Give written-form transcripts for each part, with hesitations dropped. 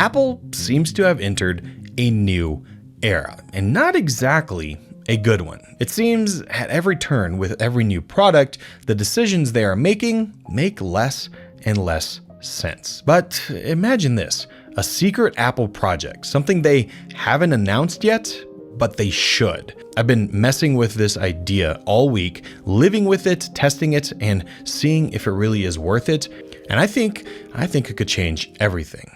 Apple seems to have entered a new era, and not exactly a good one. It seems at every turn with every new product, the decisions they are making make less and less sense. But imagine this, a secret Apple project, something they haven't announced yet, but they should. I've been messing with this idea all week, living with it, testing it, and seeing if it really is worth it. And I think it could change everything.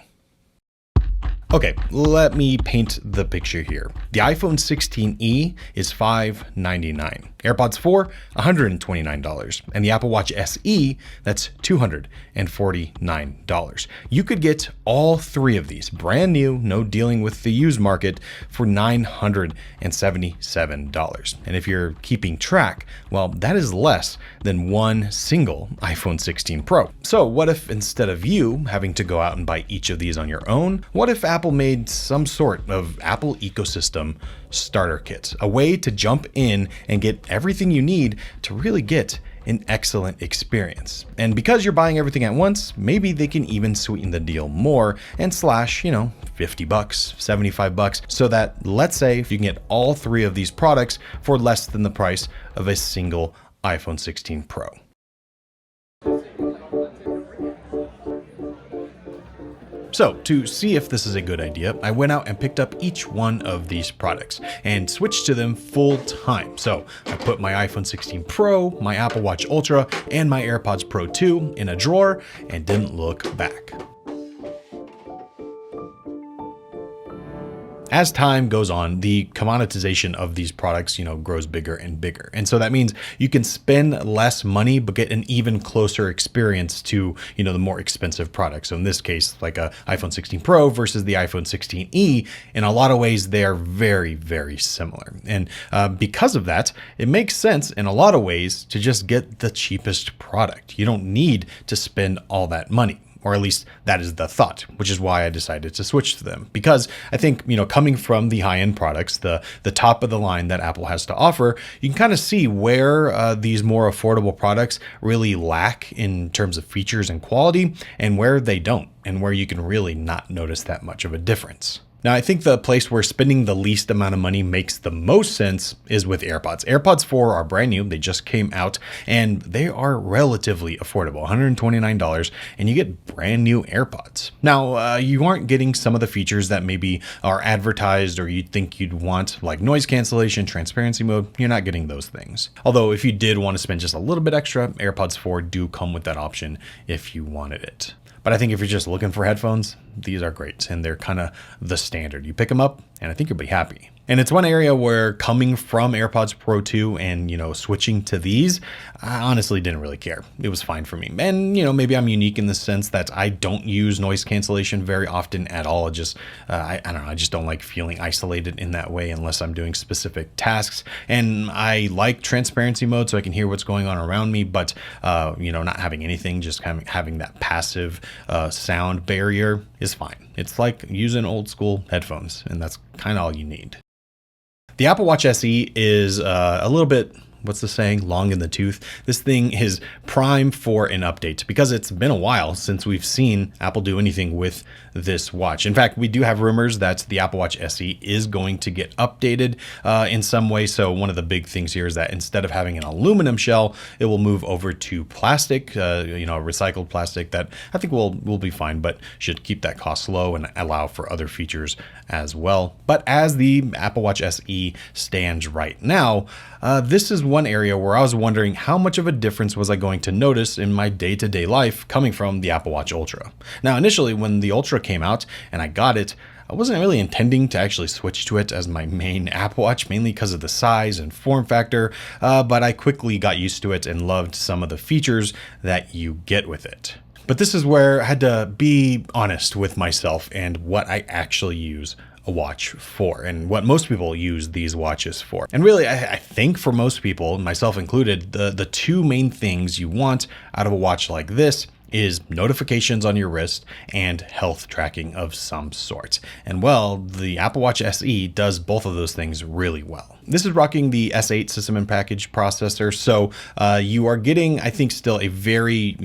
Okay, let me paint the picture here. The iPhone 16e is $599. AirPods 4, $129. And the Apple Watch SE, that's $249. You could get all three of these, brand new, no dealing with the used market, for $977. And if you're keeping track, well, that is less than one single iPhone 16 Pro. So what if instead of you having to go out and buy each of these on your own, what if Apple made some sort of Apple ecosystem starter kit, a way to jump in and get everything you need to really get an excellent experience. And because you're buying everything at once, maybe they can even sweeten the deal more and slash, $50, $75, so that, let's say, if you can get all three of these products for less than the price of a single iPhone 16 Pro. So to see if this is a good idea, I went out and picked up each one of these products and switched to them full time. So I put my iPhone 16 Pro, my Apple Watch Ultra, and my AirPods Pro 2 in a drawer and didn't look back. As time goes on, the commoditization of these products, grows bigger and bigger. And so that means you can spend less money, but get an even closer experience to, the more expensive products. So in this case, like a iPhone 16 Pro versus the iPhone 16e, in a lot of ways, they are very, very similar. And because of that, it makes sense in a lot of ways to just get the cheapest product. You don't need to spend all that money. Or at least that is the thought, which is why I decided to switch to them. Because I think, coming from the high-end products, the top of the line that Apple has to offer, you can kind of see where these more affordable products really lack in terms of features and quality, and where they don't, and where you can really not notice that much of a difference. Now, I think the place where spending the least amount of money makes the most sense is with AirPods. AirPods 4 are brand new. They just came out and they are relatively affordable, $129, and you get brand new AirPods. Now, you aren't getting some of the features that maybe are advertised or you'd think you'd want, like noise cancellation, transparency mode. You're not getting those things. Although if you did want to spend just a little bit extra, AirPods 4 do come with that option if you wanted it. But I think if you're just looking for headphones, these are great, and they're kind of the standard. You pick them up, and I think you'll be happy. And it's one area where coming from AirPods Pro 2 and, switching to these, I honestly didn't really care. It was fine for me. And, maybe I'm unique in the sense that I don't use noise cancellation very often at all. I don't know. I just don't like feeling isolated in that way unless I'm doing specific tasks. And I like transparency mode so I can hear what's going on around me, but, not having anything, just kind of having that passive sound barrier is fine. It's like using old school headphones, and that's kind of all you need. The Apple Watch SE is a little bit, what's the saying, long in the tooth. This thing is prime for an update because it's been a while since we've seen Apple do anything with this watch. In fact, we do have rumors that the Apple Watch SE is going to get updated in some way. So one of the big things here is that instead of having an aluminum shell, it will move over to plastic, recycled plastic that I think will be fine, but should keep that cost low and allow for other features as well. But as the Apple Watch SE stands right now, this is one area where I was wondering how much of a difference was I going to notice in my day-to-day life coming from the Apple Watch Ultra. Now, initially when the Ultra came out and I got it, I wasn't really intending to actually switch to it as my main Apple Watch, mainly because of the size and form factor, but I quickly got used to it and loved some of the features that you get with it. But this is where I had to be honest with myself and what I actually use a watch for and what most people use these watches for. And really, I think for most people, myself included, the two main things you want out of a watch like this is notifications on your wrist and health tracking of some sort. And well, the Apple Watch SE does both of those things really well. This is rocking the S8 system and package processor. So you are getting, I think, still a very,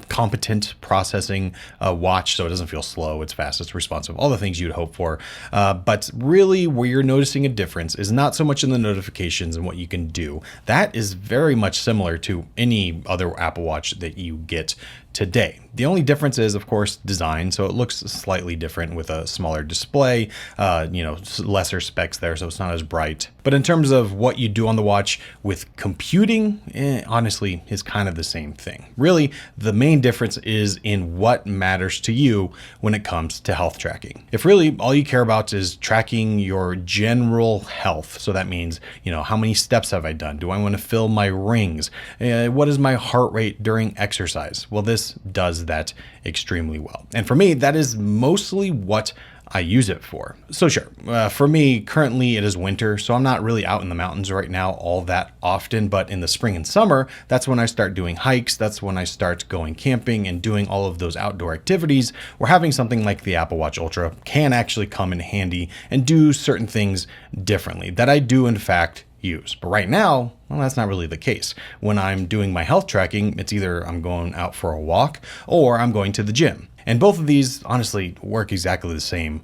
competent processing watch. So it doesn't feel slow. It's fast. It's responsive. All the things you'd hope for. But really where you're noticing a difference is not so much in the notifications and what you can do. That is very much similar to any other Apple Watch that you get today. The only difference is, of course, design. So it looks slightly different with a smaller display, lesser specs there, so it's not as bright. But in terms of what you do on the watch with computing, honestly, is kind of the same thing. Really, the main difference is in what matters to you when it comes to health tracking. If really all you care about is tracking your general health, so that means, how many steps have I done? Do I want to fill my rings? What is my heart rate during exercise? Well, this does that extremely well. And for me, that is mostly what I use it for. So sure, for me, currently it is winter, so I'm not really out in the mountains right now all that often, but in the spring and summer, that's when I start doing hikes. That's when I start going camping and doing all of those outdoor activities where having something like the Apple Watch Ultra can actually come in handy and do certain things differently that I do in fact use. But right now, well, that's not really the case. When I'm doing my health tracking, it's either I'm going out for a walk or I'm going to the gym. And both of these honestly work exactly the same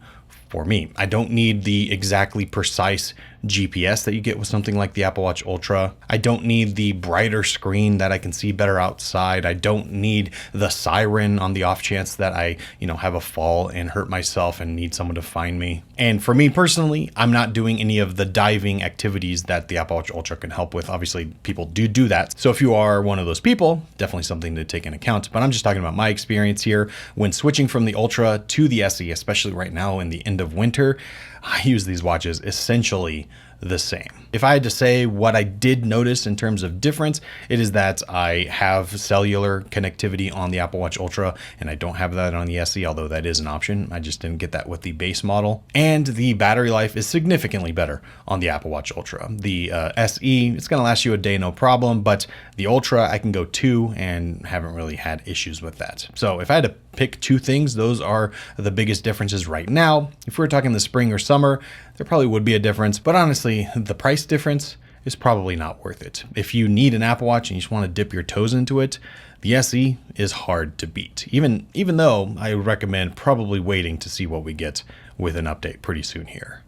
for me. I don't need the exactly precise GPS that you get with something like the Apple Watch Ultra. I don't need the brighter screen that I can see better outside. I don't need the siren on the off chance that I, have a fall and hurt myself and need someone to find me. And for me personally, I'm not doing any of the diving activities that the Apple Watch Ultra can help with. Obviously, people do that. So if you are one of those people, definitely something to take into account. But I'm just talking about my experience here when switching from the Ultra to the SE, especially right now in the end of winter. I use these watches essentially the same. If I had to say what I did notice in terms of difference, it is that I have cellular connectivity on the Apple Watch Ultra and I don't have that on the SE, although that is an option. I just didn't get that with the base model. And the battery life is significantly better on the Apple Watch Ultra. The SE, it's going to last you a day, no problem, but the Ultra, I can go 2 and haven't really had issues with that. So if I had to pick 2 things, those are the biggest differences right now. If we were talking the spring or summer, there probably would be a difference, but honestly, the price difference is probably not worth it. If you need an Apple Watch and you just want to dip your toes into it, the SE is hard to beat, even though I would recommend probably waiting to see what we get with an update pretty soon here.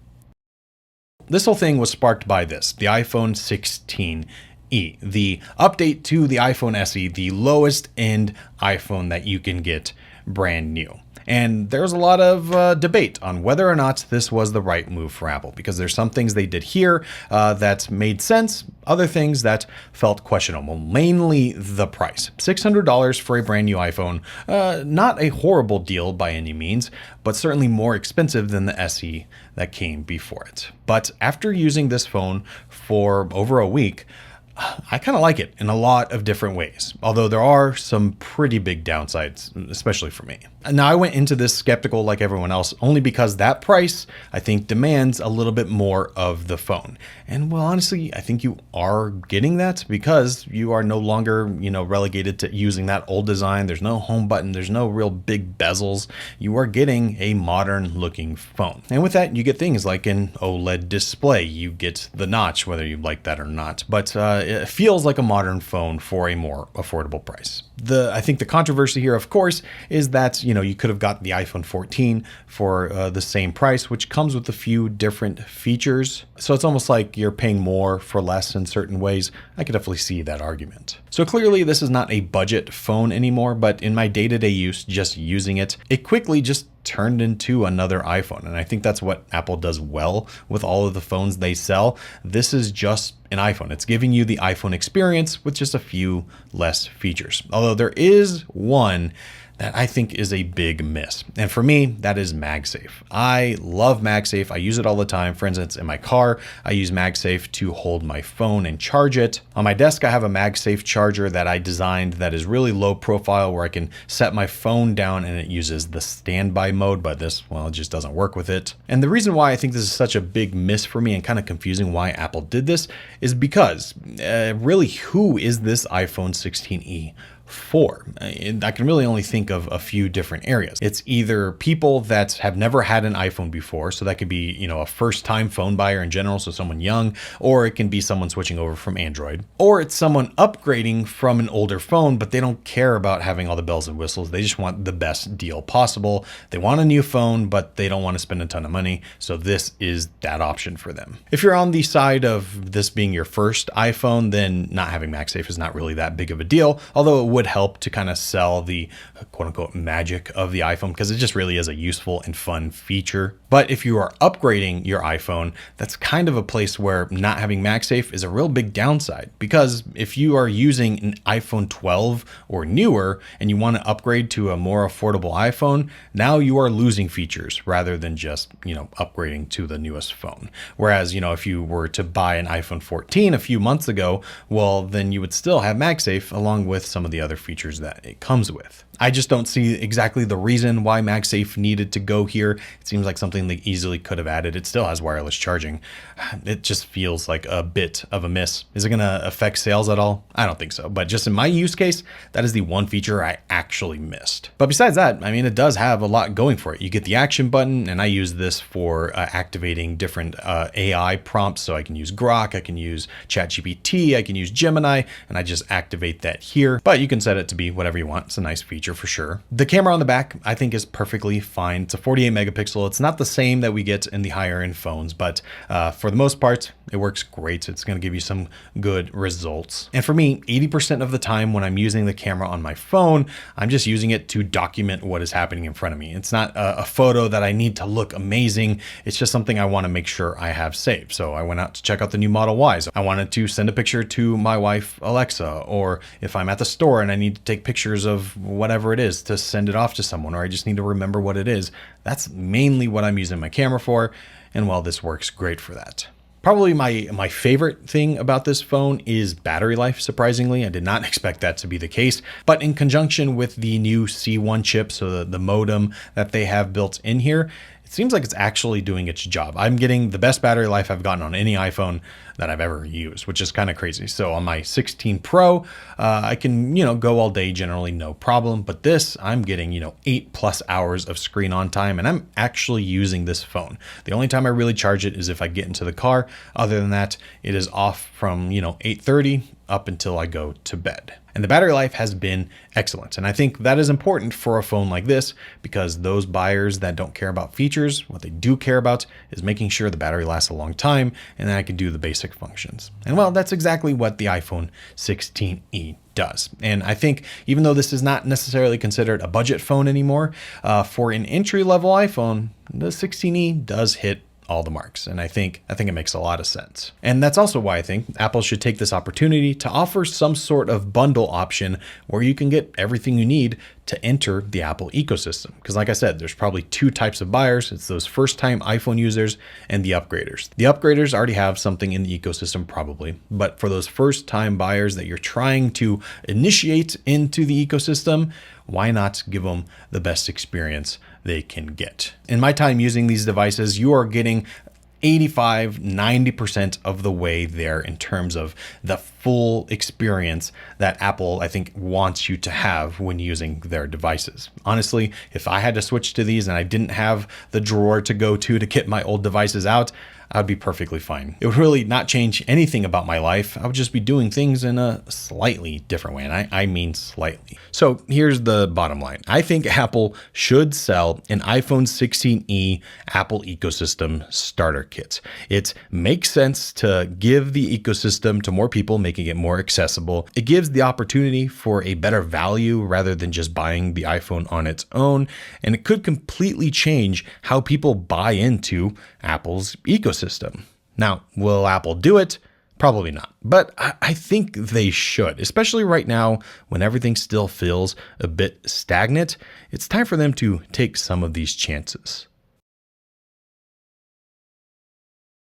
This whole thing was sparked by this, the iPhone 16. The update to the iPhone SE, the lowest end iPhone that you can get brand new. And there's a lot of debate on whether or not this was the right move for Apple, because there's some things they did here that made sense, other things that felt questionable, mainly the price. $600 for a brand new iPhone, not a horrible deal by any means, but certainly more expensive than the SE that came before it. But after using this phone for over a week, I kind of like it in a lot of different ways, although there are some pretty big downsides, especially for me. Now, I went into this skeptical like everyone else, only because that price, I think, demands a little bit more of the phone. And well, honestly, I think you are getting that because you are no longer, relegated to using that old design. There's no home button. There's no real big bezels. You are getting a modern looking phone. And with that, you get things like an OLED display. You get the notch, whether you like that or not. But it feels like a modern phone for a more affordable price. I think the controversy here, of course, is that, you could have got the iPhone 14 for the same price, which comes with a few different features. So it's almost like you're paying more for less in certain ways. I could definitely see that argument. So clearly this is not a budget phone anymore, but in my day-to-day use, just using it, it quickly just turned into another iPhone. And I think that's what Apple does well with all of the phones they sell. This is just an iPhone. It's giving you the iPhone experience with just a few less features. Although there is one that I think is a big miss. And for me, that is MagSafe. I love MagSafe. I use it all the time. For instance, in my car, I use MagSafe to hold my phone and charge it. On my desk, I have a MagSafe charger that I designed that is really low profile, where I can set my phone down and it uses the standby mode, but this, well, it just doesn't work with it. And the reason why I think this is such a big miss for me and kind of confusing why Apple did this is because really, who is this iPhone 16e for? And I can really only think of a few different areas. It's either people that have never had an iPhone before, so that could be, a first-time phone buyer in general, so someone young, or it can be someone switching over from Android, or it's someone upgrading from an older phone, but they don't care about having all the bells and whistles. They just want the best deal possible. They want a new phone, but they don't want to spend a ton of money, so this is that option for them. If you're on the side of this being your first iPhone, then not having MagSafe is not really that big of a deal, although it would help to kind of sell the quote unquote magic of the iPhone, because it just really is a useful and fun feature. But if you are upgrading your iPhone, that's kind of a place where not having MagSafe is a real big downside, because if you are using an iPhone 12 or newer and you want to upgrade to a more affordable iPhone, now you are losing features rather than just, upgrading to the newest phone. Whereas, if you were to buy an iPhone 14 a few months ago, well, then you would still have MagSafe along with some of the other features that it comes with. I just don't see exactly the reason why MagSafe needed to go here. It seems like something they easily could have added. It still has wireless charging. It just feels like a bit of a miss. Is it going to affect sales at all? I don't think so. But just in my use case, that is the one feature I actually missed. But besides that, it does have a lot going for it. You get the action button, and I use this for activating different AI prompts. So I can use Grok, I can use ChatGPT, I can use Gemini, and I just activate that here. But you can set it to be whatever you want. It's a nice feature for sure. The camera on the back, I think, is perfectly fine. It's a 48 megapixel. It's not the same that we get in the higher end phones, but for the most part, it works great. It's going to give you some good results. And for me, 80% of the time when I'm using the camera on my phone, I'm just using it to document what is happening in front of me. It's not a photo that I need to look amazing. It's just something I want to make sure I have saved. So I went out to check out the new Model Ys. I wanted to send a picture to my wife, Alexa, or if I'm at the store and I need to take pictures of whatever it is to send it off to someone, or I just need to remember what it is. That's mainly what I'm using my camera for. And well, this works great for that. Probably my favorite thing about this phone is battery life, surprisingly. I did not expect that to be the case, but in conjunction with the new C1 chip, so the modem that they have built in here, it seems like it's actually doing its job. I'm getting the best battery life I've gotten on any iPhone that I've ever used, which is kind of crazy. So on my 16 Pro, I can, go all day generally, no problem. But this, I'm getting, 8+ hours of screen on time, and I'm actually using this phone. The only time I really charge it is if I get into the car. Other than that, it is off from, 8:30 up until I go to bed. And the battery life has been excellent. And I think that is important for a phone like this, because those buyers that don't care about features, what they do care about is making sure the battery lasts a long time, and then I can do the basic functions. And well, that's exactly what the iPhone 16e does. And I think even though this is not necessarily considered a budget phone anymore, for an entry-level iPhone, the 16e does hit all the marks. And I think it makes a lot of sense. And that's also why I think Apple should take this opportunity to offer some sort of bundle option where you can get everything you need to enter the Apple ecosystem. Because like I said, there's probably two types of buyers. It's those first-time iPhone users and the upgraders. The upgraders already have something in the ecosystem probably, but for those first-time buyers that you're trying to initiate into the ecosystem, why not give them the best experience they can get? In my time using these devices, you are getting 85-90% of the way there in terms of the full experience that Apple, I think, wants you to have when using their devices. Honestly, if I had to switch to these and I didn't have the drawer to go to get my old devices out, I'd be perfectly fine. It would really not change anything about my life. I would just be doing things in a slightly different way. And I mean slightly. So here's the bottom line. I think Apple should sell an iPhone 16e Apple ecosystem starter kit. It makes sense to give the ecosystem to more people, making it more accessible. It gives the opportunity for a better value rather than just buying the iPhone on its own. And it could completely change how people buy into Apple's ecosystem. Now, will Apple do it? Probably not, but I think they should, especially right now when everything still feels a bit stagnant. It's time for them to take some of these chances.